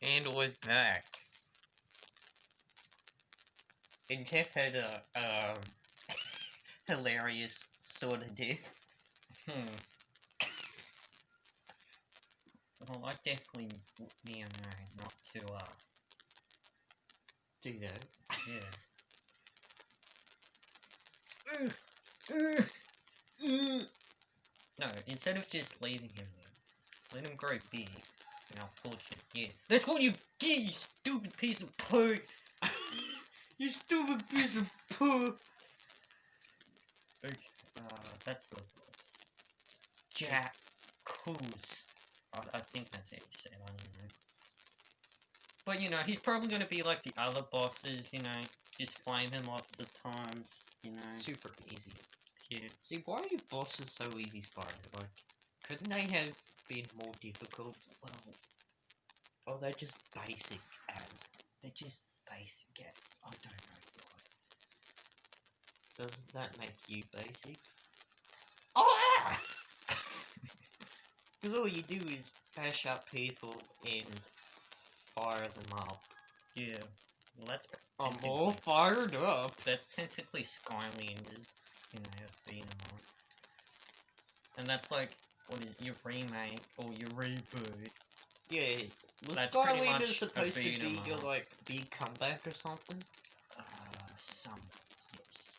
And we're back. And Jeff had a hilarious sort of death. Well, I definitely, not to, Do that. yeah. No, instead of just leaving him there, let him grow big, and I'll torture him. Yeah, that's what you get, you stupid piece of poo! You stupid piece of poo! Okay, that's the voice. Jack Coos. I think that's how you say it, I don't know. But, you know, he's probably gonna be like the other bosses, you know, just flame him lots of times, you know. Super easy. Yeah. See, why are your bosses so easy, Spyro? Like, couldn't they have been more difficult? Well, or they're just basic ads. They're just basic ads. I don't know why. Doesn't that make you basic? Oh! Because all you do is bash up people and fire them up. Yeah. Well, that's... I'm all fired up. That's technically Skylanders, you know, beat 'em up. And that's like, what is your remake or your reboot? Yeah, was That's pretty much Skylanders supposed to beat 'em be your, up. like, big comeback or something? Some, yes.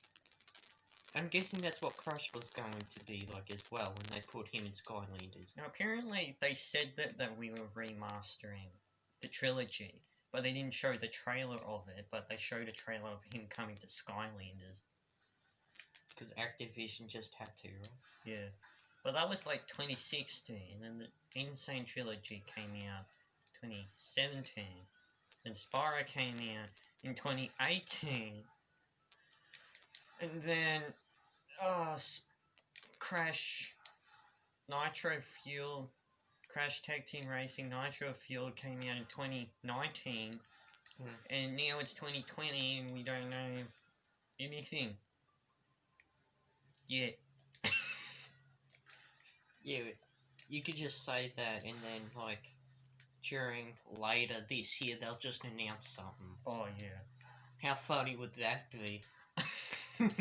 I'm guessing that's what Crush was going to be like as well when they put him in Skylanders. Now, apparently they said that we were remastering the trilogy, but they didn't show the trailer of it, but they showed a trailer of him coming to Skylanders. Because Activision just had to, right? Yeah. But that was like 2016, and the Insane Trilogy came out 2017, and Spyro came out in 2018, and then Crash Nitro Fuel, Crash Tag Team Racing Nitro Fuel came out in 2019, and now it's 2020 and we don't know anything yet. Yeah, you could just say that and then, like, during later this year, they'll just announce something. Oh, yeah. How funny would that be? And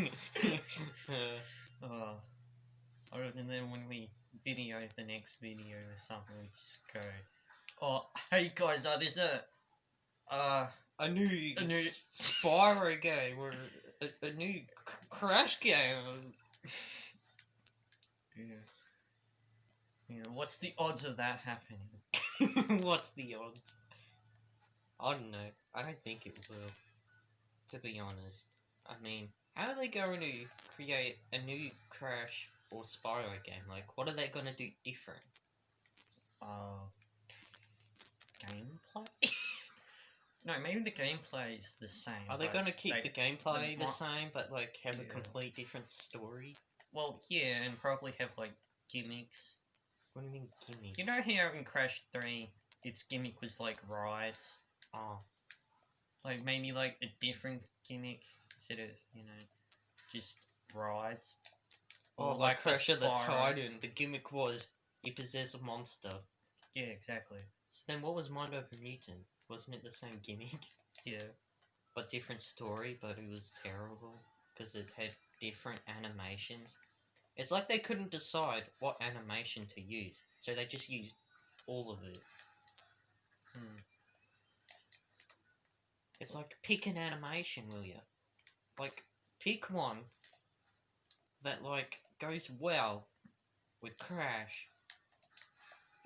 then when we video the next video or something, we just go, oh, hey guys, there's a new Spyro game or a new Crash game. Yeah. Yeah, what's the odds of that happening? What's the odds? I don't know. I don't think it will, to be honest. I mean, how are they going to create a new Crash or Spyro game? Like, what are they going to do different? Gameplay? No, maybe the gameplay is the same. Are they going to keep the gameplay the same, but, like, have a complete different story? Well, yeah, and probably have, like, gimmicks. What do you mean, gimmicks? You know how in Crash 3, its gimmick was, like, rides? Oh. Like, maybe, like, a different gimmick instead of, you know, just rides. Or like Crash of the Titan, the gimmick was, he possessed a monster. Yeah, exactly. So then what was Mind Over Mutant? Wasn't it the same gimmick? Yeah. But different story, but it was terrible, because it had different animations. It's like they couldn't decide what animation to use, so they just used all of it. It's like, pick an animation, will ya? Like, pick one that, like, goes well with Crash,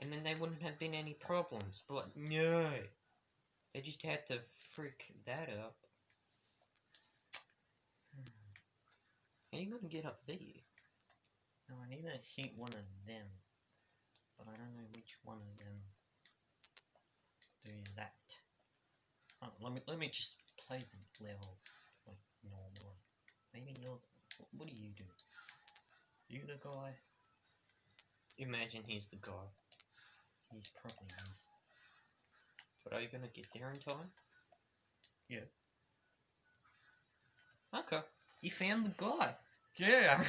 and then there wouldn't have been any problems, but no! They just had to frick that up. How are you gonna get up there? No, I need to hit one of them, but I don't know which one of them do that. Oh, let me just play the level like normal. Maybe you're... What do? You the guy? Imagine he's the guy. He's probably is. But are you gonna get there in time? Yeah. Okay. You found the guy. Yeah!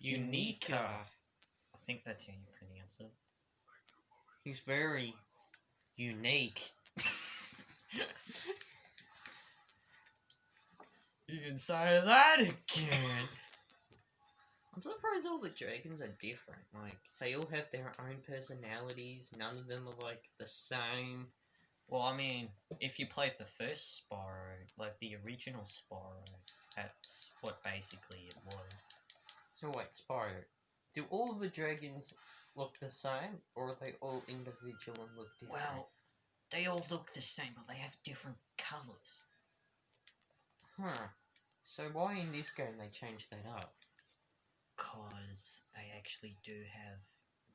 Unica. I think that's how you pronounce it. He's very unique. You can say that again. I'm surprised all the dragons are different. Like, they all have their own personalities. None of them are, like, the same. Well, I mean, if you played the first Spyro, like the original Spyro, that's what basically it was. So wait, Spyro, do all the dragons look the same, or are they all individual and look different? Well, they all look the same, but they have different colours. Huh. So why in this game they changed that up? Because they actually do have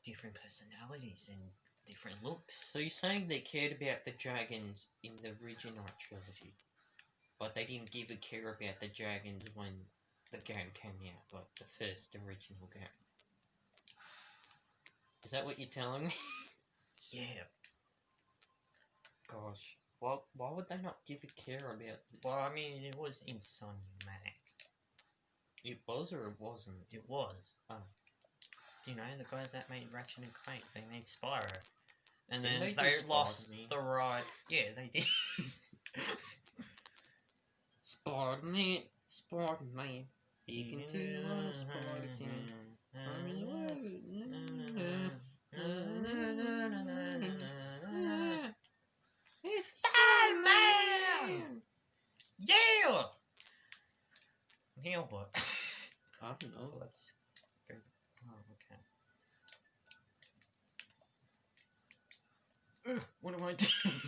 different personalities and different looks. So you're saying they cared about the dragons in the original trilogy, but they didn't give a care about the dragons when the game came out, like the first original game. Is that what you're telling me? Yeah. Gosh. Why would they not give a care about the... Well, I mean, it was Insomniac. It was or it wasn't? It was. Oh. You know, the guys that made Ratchet and Clank, they made Spyro. And Didn't then they they do lost Spider-Man? the right... Yeah, they did. Spider-Man, he can do what a spider can. It's Spider-Man! Yeah! Now what? I don't know. Let's go. Oh, okay. What am I doing?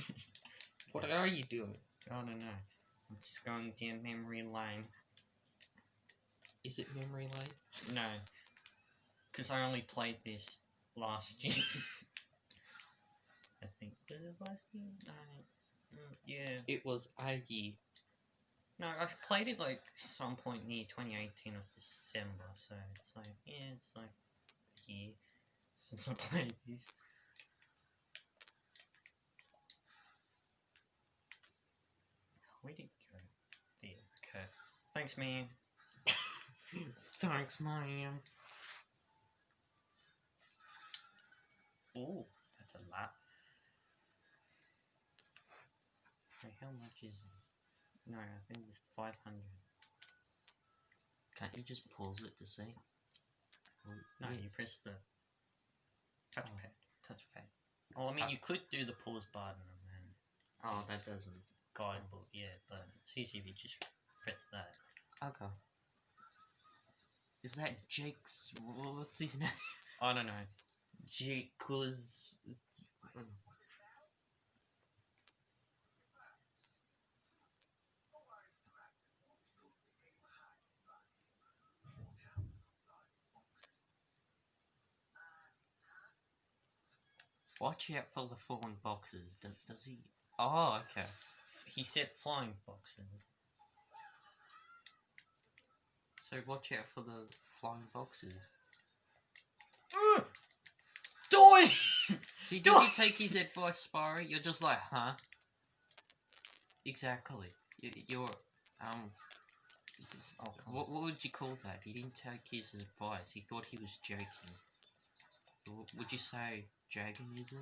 What are you doing? I don't know. I'm just going down memory lane. Is it memory lane? No. Because I only played this last year. I think. Was it last year? No. Yeah. It was a year. No, I played it like some point near 2018 of December, so it's like, yeah, it's like a year since I played this. Where'd it go? There, okay. Thanks, man. Thanks, man. Ooh, that's a lot. Wait, how much is it? No, I think it's 500. Can't you just pause it to see? No, Yes. you press the touchpad. Touchpad. Oh, I mean, you could do the pause button and then Oh, that doesn't. guidebook, yeah, but it's easy if you just press that. Okay. Is that Jake's... What's his name? I don't know. Jake was... Watch out for the falling boxes. Does he... Oh, okay. He said flying boxes. So watch out for the flying boxes. Die! See, did you take his advice, Spyro? You're just like, huh? Exactly. You're, Oh, what would you call that? He didn't take his advice. He thought he was joking. Would you say dragonism?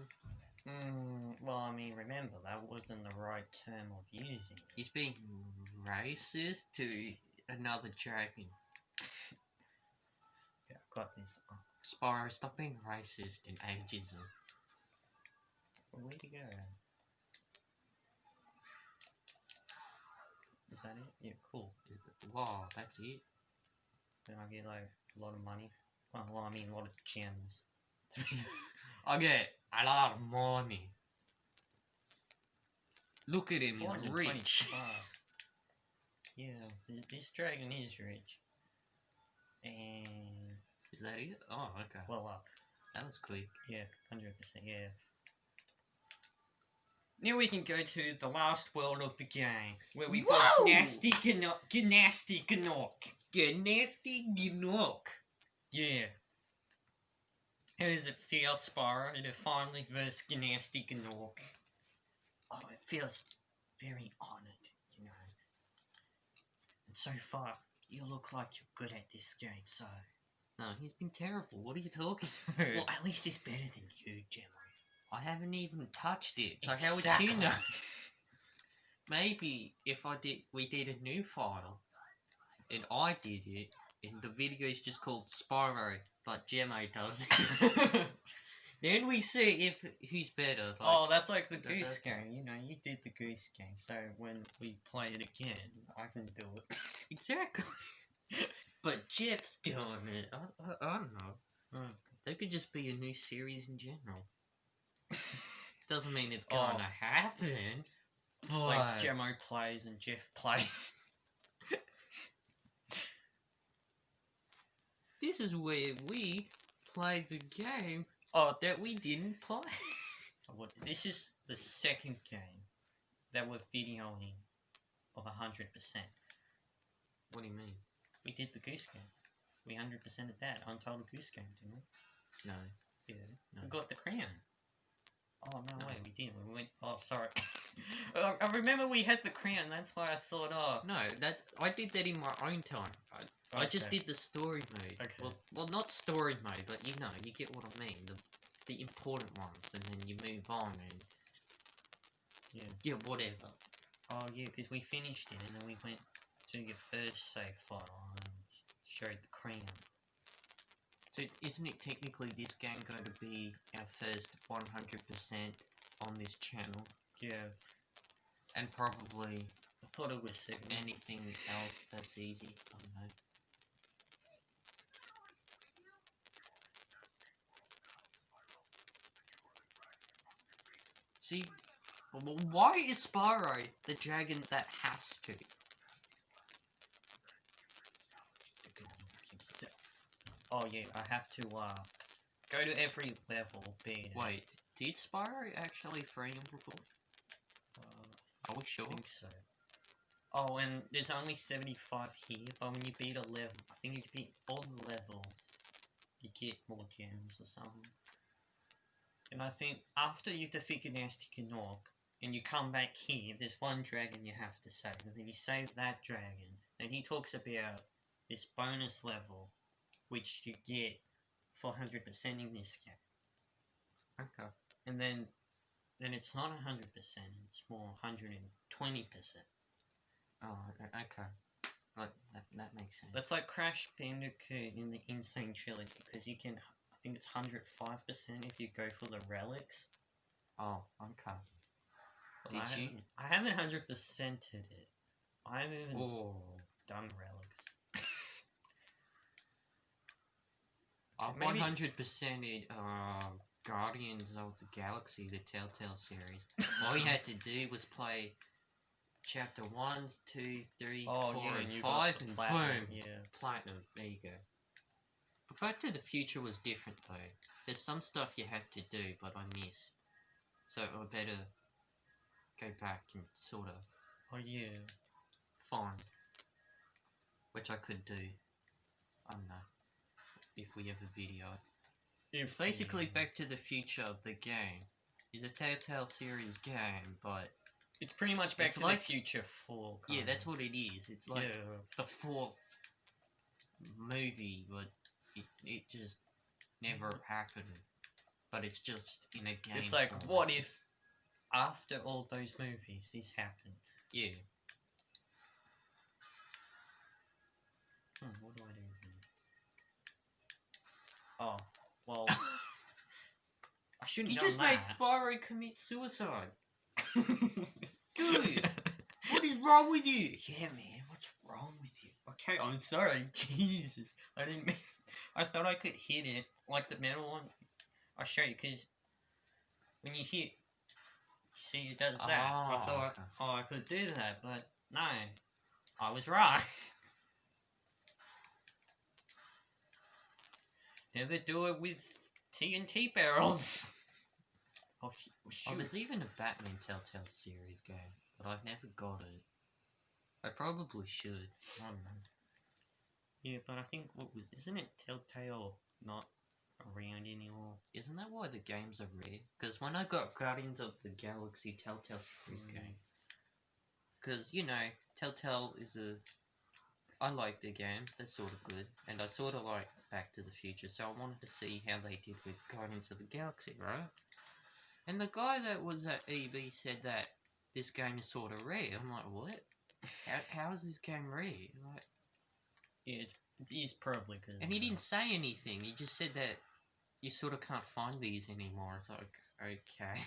Well, I mean, remember, that wasn't the right term of using it. He's being racist to another dragon. Yeah, I got this. Oh, Spyro, stop being racist and ageism. where'd he go? Is that it? Yeah, cool. Wow, that's it? Then I get, like, a lot of money. Well, I mean, a lot of gems. I get a lot of money. Look at him, he's rich. 425. Yeah, this dragon is rich. And... Is that it? Oh, okay. well, that was quick. yeah, 100%, yeah. Now we can go to the last world of the game, where we've got Whoa! Nasty Gnock. Nasty Gnock. Yeah. How does it feel, Spyro, to finally verse Nasty Gnock? Oh, it feels very honoured, you know. And so far, you look like you're good at this game, so... No, he's been terrible. What are you talking about? Well, at least he's better than you, Jamo. I haven't even touched it, so how Exactly. would you know? Maybe if we did a new file, and I did it, and the video is just called Spyro, but Jamo does it. Then we see if who's better. Like, Oh, that's like the that- goose that's- game. You know, you did the goose game, so when we play it again, I can do it. exactly. But Jeff's doing it. I don't know. Hmm. They could just be a new series in general. Doesn't mean it's Oh. gonna happen. But Like Jamo plays and Jeff plays. this is where we play the game Oh, that we didn't play. this is the second game that we're videoing of 100%. What do you mean? We did the goose game. We 100%ed that Untitled Goose Game, didn't we? No. Yeah. No. We got the crown. Oh, no, No. wait, we didn't. We went. Oh, sorry. I remember we had the crown. That's why I thought, oh. No, I did that in my own time. I just Okay. did the story mode. Okay. Well, not story mode, but you know, you get what I mean. The important ones, and then you move on, and yeah, whatever. Oh, yeah, because we finished it and then we went to your first save file and showed the crown. So isn't it technically this game going to be our first 100% on this channel? Yeah. And probably I thought it was second. anything else that's easy. I don't know. See, why is Spyro the dragon that has to? Himself. Oh yeah, I have to go to every level, beat it. Wait, did Spyro actually free him before? Are we sure? I think so. Oh, and there's only 75 here, but when you beat a level, I think if you beat all the levels, you get more gems or something. And I think after you defeat Nasty Canork, and you come back here, there's one dragon you have to save, and then you save that dragon, and he talks about this bonus level, which you get for 100%ing this game. Okay. And then it's not 100%, it's more 120%. Oh, okay. Like, that makes sense. That's like Crash Bandicoot in the Insane Trilogy, because you can, I think it's 105% if you go for the relics. Oh, okay. But Did you? I haven't 100%ed it. I haven't even Oh. done relics. I Maybe- 100%ed Guardians of the Galaxy, the Telltale series. All you had to do was play Chapter 1, 2, 3, 4, and you 5, got the and platinum, boom! Yeah. Platinum, there you go. But Back to the Future was different though. There's some stuff you had to do, but I missed. So I better go back and sort of Oh yeah. find. Which I could do. I don't know. If we ever video it. It's basically Back to the Future, the game. It's a Telltale series game, but It's pretty much Back It's to like- the Future 4. yeah, that's what it is. It's like yeah. the fourth movie, but it just never happened. But it's just in a game. It's like, format. what if after all those movies this happened? Yeah. What do I do here? Oh, well, I shouldn't You have just done made that. Spyro commit suicide. Dude, what is wrong with you? Yeah, man, what's wrong with you? Okay, I'm sorry. Jesus, I didn't mean. I thought I could hit it like the metal one. I'll show you because when you hit, see, it does that. I Oh, thought, okay. oh, I could do that, but no, I was right. Never do it with TNT barrels. Oh, Oh, shoot. there's even a Batman Telltale series game, but I've never got it. I probably should. I don't know. Yeah, but I think isn't it Telltale not around anymore? Isn't that why the games are rare? Because when I got Guardians of the Galaxy Telltale series game, because you know Telltale is a, I like their games. They're sort of good, and I sort of liked Back to the Future, so I wanted to see how they did with Guardians of the Galaxy, right? And the guy that was at EB said that this game is sort of rare. I'm like, what? How is this game rare? Like, Yeah, it is probably because. and he didn't say anything. He just said that you sort of can't find these anymore. It's like, okay.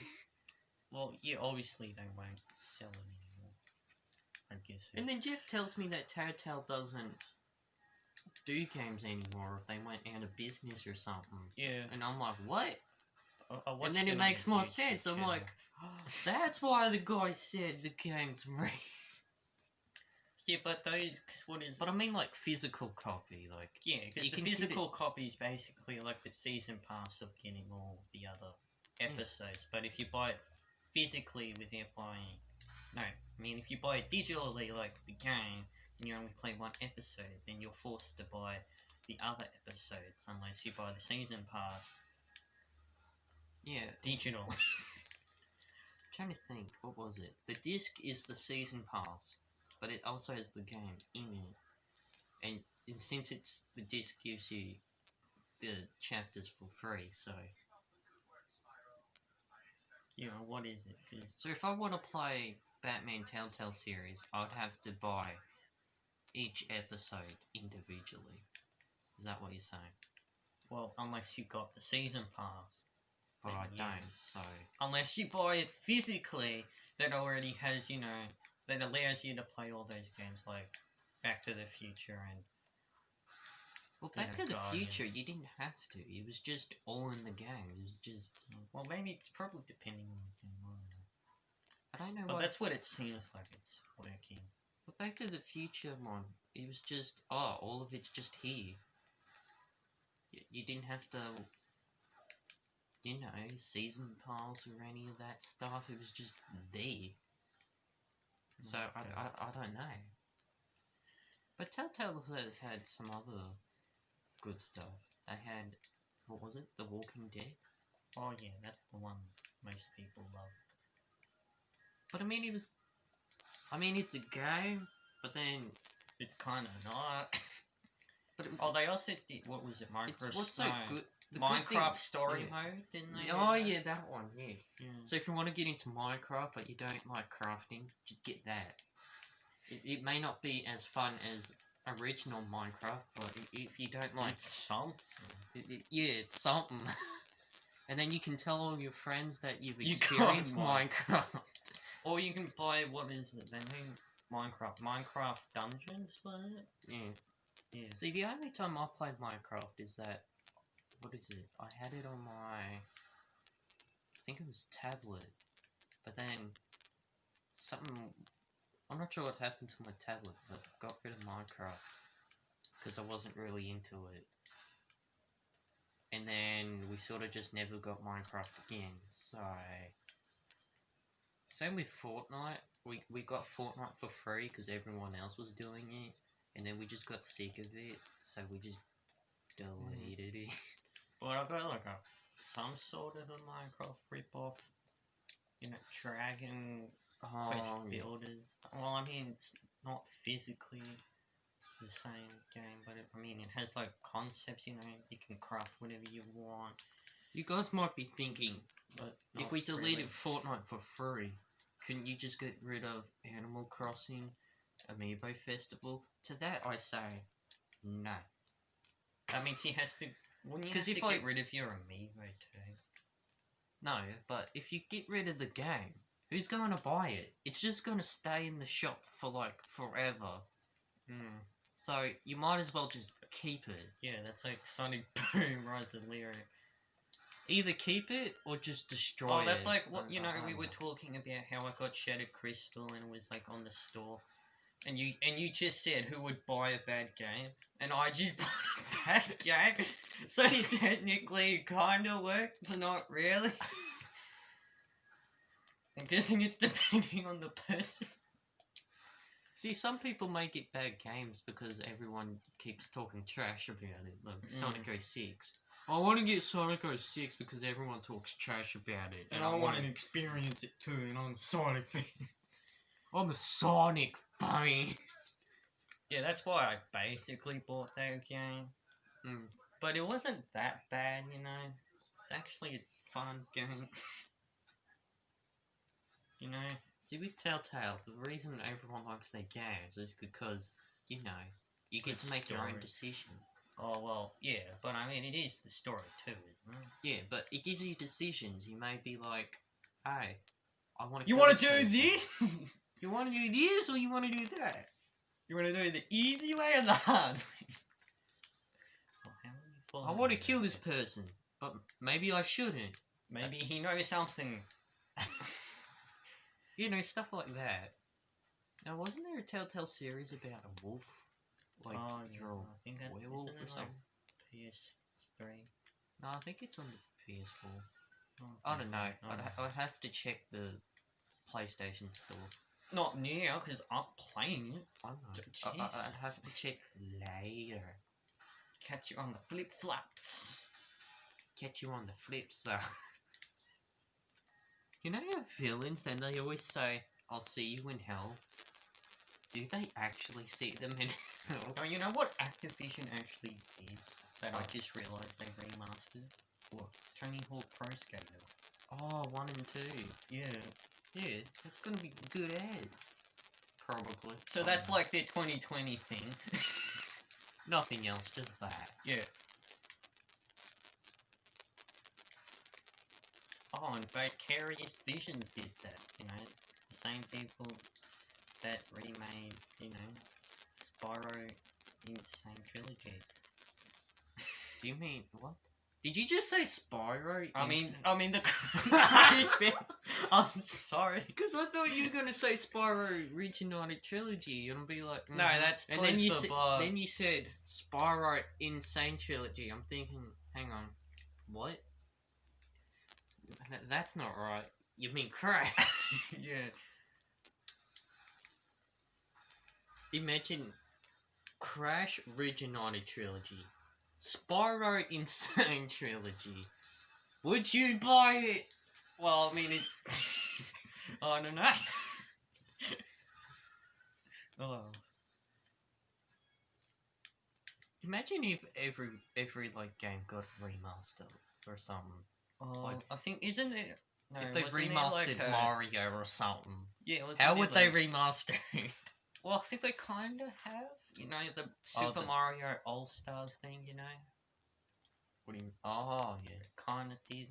Well, yeah, obviously they won't sell it anymore. I guess. And then Jeff tells me that Telltale doesn't do games anymore. They went out of business or something. Yeah. And I'm like, what? I And then watched it on makes the more YouTube sense. I'm channel. like, that's why the guy said the game's rare. Yeah, but those, cause what is? But I mean, like, physical copy, like... Yeah, because you the can get physical copy is basically like the season pass of getting all the other episodes. But if you buy it physically without buying, no, I mean if you buy it digitally, like the game, and you only play one episode, then you're forced to buy the other episodes unless you buy the season pass Yeah. digital. I'm trying to think, what was it? The disc is the season pass, but it also has the game in it. And since it's the disc gives you the chapters for free, so... You know, what is it? 'Cause So if I want to play Batman Telltale series, I'd have to buy each episode individually. Is that what you're saying? well, unless you got the season pass. But I Yeah. don't, so... Unless you buy it physically, that already has, you know, that allows you to play all those games like Back to the Future and... Well, you Back know, to the Future, Guardians. you didn't have to. It was just all in the game. It was just... Well, maybe it's probably depending on the game, I don't know. I don't know But why... that's what it seems like it's working. But Back to the Future one, it was just... Oh, all of it's just here. You didn't have to... You know, season pass or any of that stuff. It was just there. So, Okay. I don't know. But Telltale has had some other good stuff. They had, what was it? The Walking Dead? Oh yeah, that's the one most people love. But I mean, it's a game, but then... It's kind of not. But Oh, they also did, what was it, Minecraft? what's so good... The good Minecraft thing- Story yeah. Mode, didn't they? Oh do that? yeah, that one, yeah. Yeah. So if you want to get into Minecraft, but you don't like crafting, just get that. It may not be as fun as original Minecraft, but if you don't like... It's something. yeah, it's something. And then you can tell all your friends that you've You experienced can't Minecraft. Or you can buy, what is it, the new Minecraft Dungeons, was it? Yeah. Yeah. See, the only time I've played Minecraft is that... What is it? I had it on my... I think it was tablet. But then... Something... I'm not sure what happened to my tablet, but I got rid of Minecraft. Because I wasn't really into it. And then we sort of just never got Minecraft again. So... Same with Fortnite. We got Fortnite for free because everyone else was doing it. And then we just got sick of it. So we just deleted it. Well, I got like some sort of a Minecraft rip-off. You know, Dragon Quest yeah. Builders. Well, I mean, it's not physically the same game, but I mean, it has like concepts, you know, you can craft whatever you want. You guys might be thinking, But if not we deleted really. Fortnite for free, couldn't you just get rid of Animal Crossing, Amiibo Festival? To that I say, no. That means he has to. Wouldn't you 'Cause have if to I- get rid of your amiibo too? No, but if you get rid of the game, who's going to buy it? It's just going to stay in the shop for like forever. Hmm. So you might as well just keep it. Yeah, that's like Sonic Boom Rise of Lyric. Either keep it or just destroy Oh, it. that's like what you know. I We don't were know. talking about how I got Shattered Crystal and it was like on the store, and you just said who would buy a bad game, and I just bought a bad game. So technically, it kind of worked, but not really. I'm guessing it's depending on the person. See, some people may get bad games because everyone keeps talking trash about it, like Sonic 06. I want to get Sonic 06 because everyone talks trash about it. And I want to experience it too, and I'm Sonic fan. I'm a Sonic fan. Yeah, that's why I basically bought that game. But it wasn't that bad, you know. It's actually a fun game. See, with Telltale, the reason everyone likes their games is because, you know, you get to make your own Story. decision. Oh, well, yeah, but I mean, it is the story too, isn't it? Yeah, but it gives you decisions. You may be like, hey, I want to You kill want to this do person. this? You want to do this or you want to do that? You want to do it the easy way or the hard way? Well, how many I followers want to do kill you this get? person, but maybe I shouldn't. Maybe he knows something. You know, stuff like that. Now, wasn't there a Telltale series about a wolf? Like, Oh, yeah, you're a I think that werewolf isn't or it something? like PS3. No, I think it's on the PS4. Oh, I don't know. oh. I'd have to check the PlayStation store. Not now, because I'm playing it. I don't know. Jeez. I'd have to check later. Catch you on the flip flops. Catch you on the flip side. You know how villains, then they always say, I'll see you in hell? Do they actually see them in hell? Oh, you know what Activision actually did? That I What? just realised they remastered? What? Tony Hawk Pro Skater. Oh, 1 and 2. Yeah. Yeah, that's gonna be good ads. Probably. So that's like their 2020 thing. Nothing else, just that. Yeah. Oh, and Vicarious Visions did that, you know? The same people that remade, you know, Spyro Insane Trilogy. Do you mean, what? Did you just say Spyro? I mean the I'm sorry. Because I thought you were going to say Spyro Reignited Trilogy, and I'd be like... No, that's and Toys then you for Bob. then you said Spyro Insane Trilogy. I'm thinking, hang on, what? That's not right. You mean Crash? Yeah. Imagine Crash Reignited Trilogy, Spyro Insane Trilogy. Would you buy it? Well, I mean it. I don't know. Oh. Imagine if every like game got remastered or something. Oh, Like, I think isn't it? No, if they wasn't there remastered like a- Mario or something, Yeah. Wasn't how there would they like- remaster it? Well, I think they kind of have. You know the Super the- Mario All Stars thing. You know, What do you? Oh yeah. kind of did.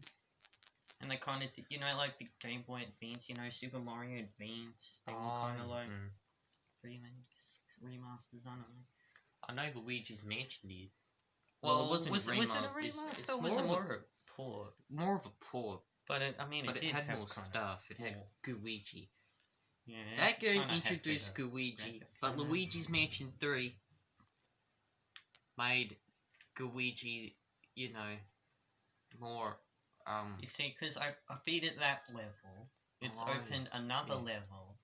And they kind of did. You know, like the Game Boy Advance. You know, Super Mario Advance. They were kind of like remakes, remasters. I don't know. I know Luigi's Mansion did. Well, it wasn't was it a remastered. It's remaster? Or was more it of more a of a port? more of a port, But it, I mean, but it it did had have more kind stuff. It had more. Luigi. Yeah, That game kinda had introduced better Luigi, graphics, but you know? Luigi's Mansion 3 made Luigi, you know, more, You see, because I beat it that level, it's Oh, opened another yeah. level,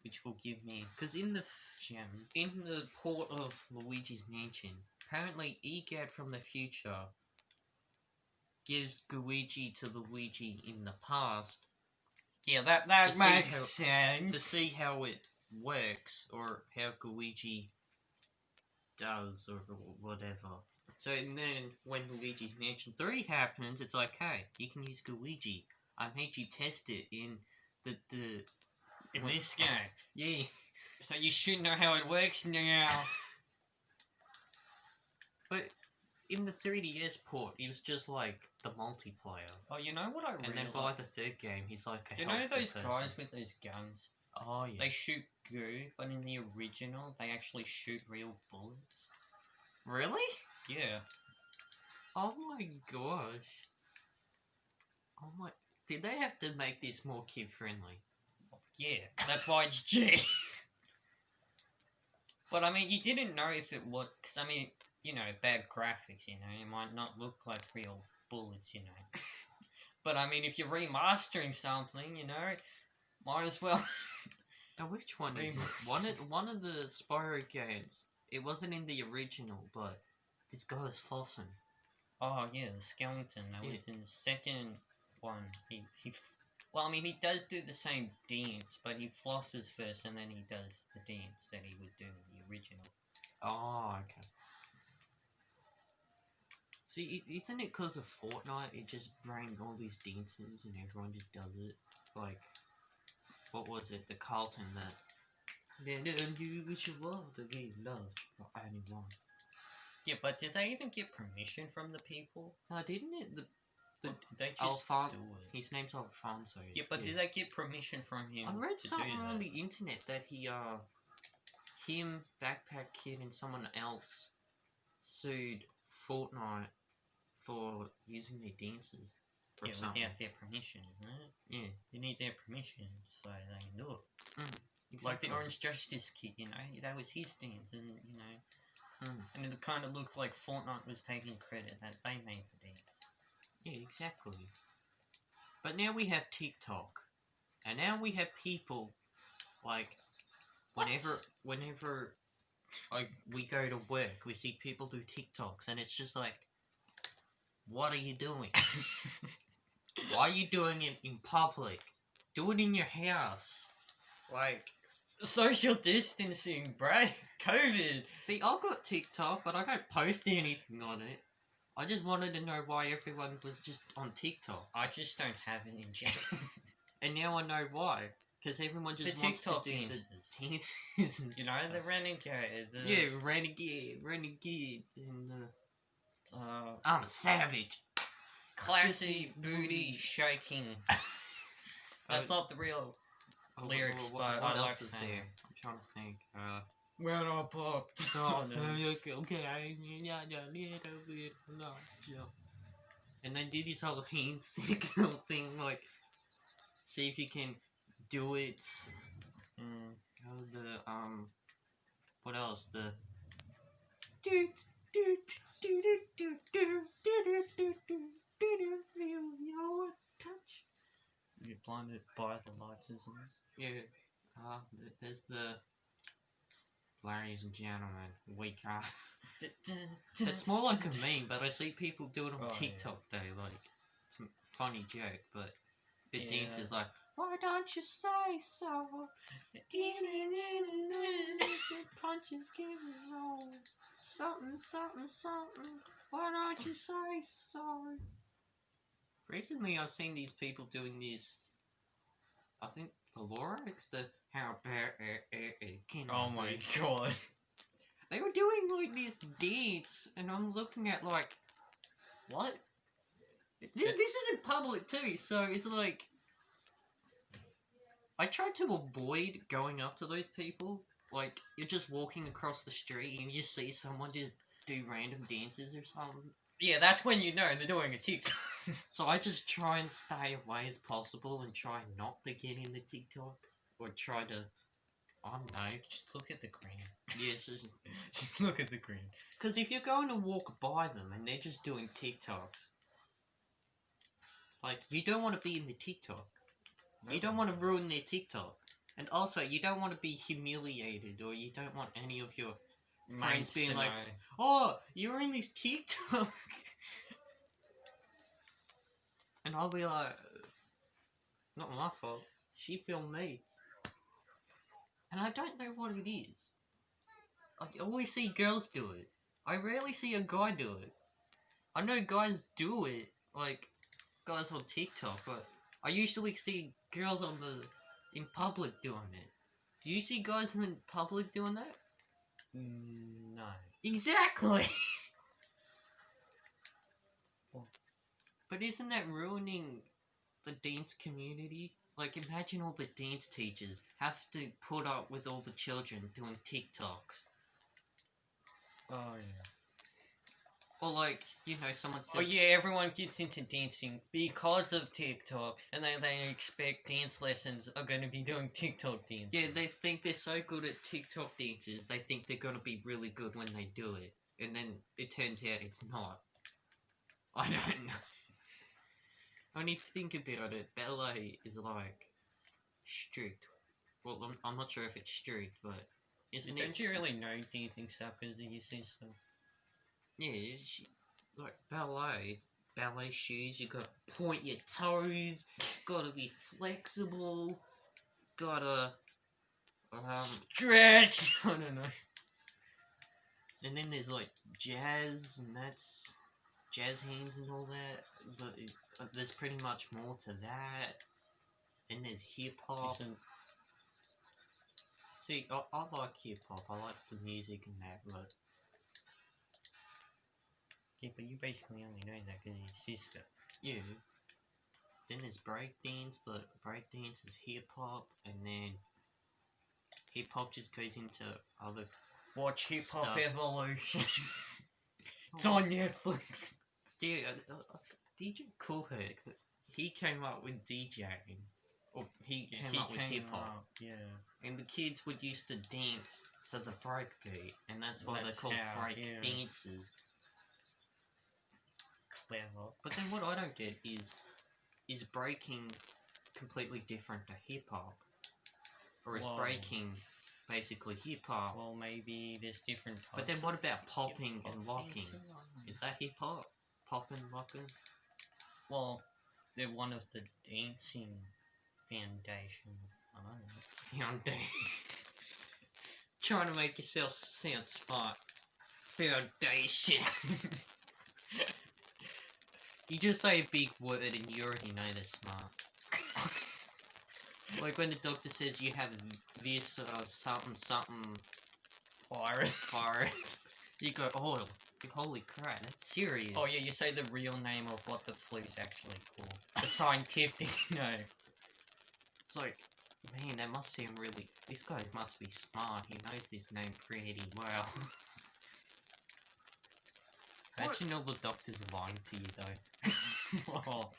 which will give me because in the gem. port of Luigi's Mansion, apparently EGAD from the future gives Luigi to Luigi in the past Yeah, that To see makes how- sense. to see how it works or how Luigi does or whatever. So and then when Luigi's Mansion 3 happens, it's like, hey, you can use Luigi. I made you test it in the in when- this game. yeah. So you should know how it works now. But in the 3DS port, he was just like the multiplayer. Oh, you know what I really And then by like? the third game, he's like a You know helpful those person. guys with those guns? Oh yeah. They shoot goo, but in the original, they actually shoot real bullets. Really? Yeah. Oh my gosh. Oh my. Did they have to make this more kid friendly? Yeah, that's why it's G. But I mean, you didn't know if it was, because I mean, you know, bad graphics, you know, it might not look like real bullets, you know. But I mean, if you're remastering something, you know, might as well. Now which one is it? Remastered. One of the Spyro games. It wasn't in the original, but this guy was flossing. Oh yeah, the skeleton. That Yeah. was in the second one. Well, I mean, he does do the same dance, but he flosses first, and then he does the dance that he would do in the original. Oh, okay. See, isn't it because of Fortnite? It just bring all these dances and everyone just does it. Like, what was it? The Carlton that. Then you should love to be loved by anyone. Yeah, but did they even get permission from the people? No, didn't it? The Or did they just do it? His name's Alfonso. Yeah, but did they get permission from him? I read to something do on that? the internet that him, Backpack Kid, and someone else sued Fortnite for using their dances. Or Yeah, something. without their permission, isn't it? Yeah. You need their permission so they can do it. Exactly. Like the Orange Justice Kid, you know, that was his dance, and you know, and it kind of looked like Fortnite was taking credit that they made the dance. Yeah, exactly. But now we have TikTok, and now we have people like whenever like we go to work, we see people do TikToks, and it's just like, what are you doing? Why are you doing it in public? Do it in your house. Like, social distancing, bro. COVID. See, I've got TikTok, but I don't post anything on it. I just wanted to know why everyone was just on TikTok. I just don't have it in general. And now I know why. Because everyone just The wants TikTok to do dances. the dances and You know, stuff. the renegade. Yeah, renegade, and I'm a savage. Classy booty shaking. That's not the real lyrics, but what I else like is saying. there? I'm trying to think. When I popped. And then do this whole hand signal thing, like, see if you can do it. What else? The feel your touch. You're blinded by the lights, isn't it? Yeah. There's the ladies and gentlemen, we can't. It's more like a meme, but I see people do it on TikTok though, like, it's a funny joke, but the dance is like, why don't you say so? Punches give me roll. Something, something, something. Why don't you say so? Recently, I've seen these people doing this. I think the lyrics, the how bad can Oh I my be? god. They were doing like this dance, and I'm looking at like, what? This is in public too, so it's like, I try to avoid going up to those people. Like, you're just walking across the street and you just see someone just do random dances or something. Yeah, that's when you know they're doing a TikTok. So I just try and stay away as possible and try not to get in the TikTok. Or try to, I don't know. Just look at the green. Yes, Just look at the green. because if you're going to walk by them and they're just doing TikToks, like, you don't want to be in the TikTok. You don't want to ruin their TikTok. And also, you don't want to be humiliated, or you don't want any of your friends being like, oh, you're in this TikTok. And I'll be like, not my fault. She filmed me. And I don't know what it is. I always see girls do it. I rarely see a guy do it. I know guys do it, like guys on TikTok, but I usually see girls in public doing it. Do you see guys in public doing that? No. Exactly! But isn't that ruining the dance community? Like, imagine all the dance teachers have to put up with all the children doing TikToks. Oh, yeah. Or like, you know, someone says... Oh, yeah, everyone gets into dancing because of TikTok, and then they expect dance lessons are going to be doing TikTok dance. Yeah, they think they're so good at TikTok dances, they think they're going to be really good when they do it. And then it turns out it's not. I don't know. When you think about it, ballet is like strict. Well, I'm not sure if it's strict, but isn't it? Don't you really know dancing stuff because of your sister? Yeah, like ballet. It's ballet shoes. You gotta point your toes. Gotta be flexible. Gotta stretch. I don't know. And then there's like jazz, and that's jazz hands and all that. But there's pretty much more to that. And there's hip hop. See, I like hip hop. I like the music and that, but Yeah, but you basically only know that because of your sister. yeah. Then there's breakdance, but breakdance is hip hop, and then hip hop just goes into other. Watch Hip Hop Stuff. Evolution. It's on Netflix. Yeah, DJ Cool Herc, he came up with DJing. Or he came up with hip hop. Yeah. And the kids would used to dance to the break beat, and that's why they're called break dancers. Clever. But then what I don't get is breaking completely different to hip hop? Or is breaking basically hip hop? Well, maybe there's different types. But then what about popping and locking? dancing? Is that hip hop? Popping, locking? Well, they're one of the dancing foundations. I don't know. Foundation. Trying to make yourself sound smart. Foundation. You just say a big word and you already know they're smart. Like when the doctor says you have this something virus, you go, oh, holy crap, that's serious. Oh yeah, you say the real name of what the flu's actually called. The scientific name. It's like, man, that must seem really. This guy must be smart. He knows this name pretty well. Imagine all the doctors lying to you though. oh.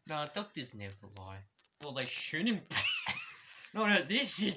No, doctors never lie. Well, they shouldn't be. No, this is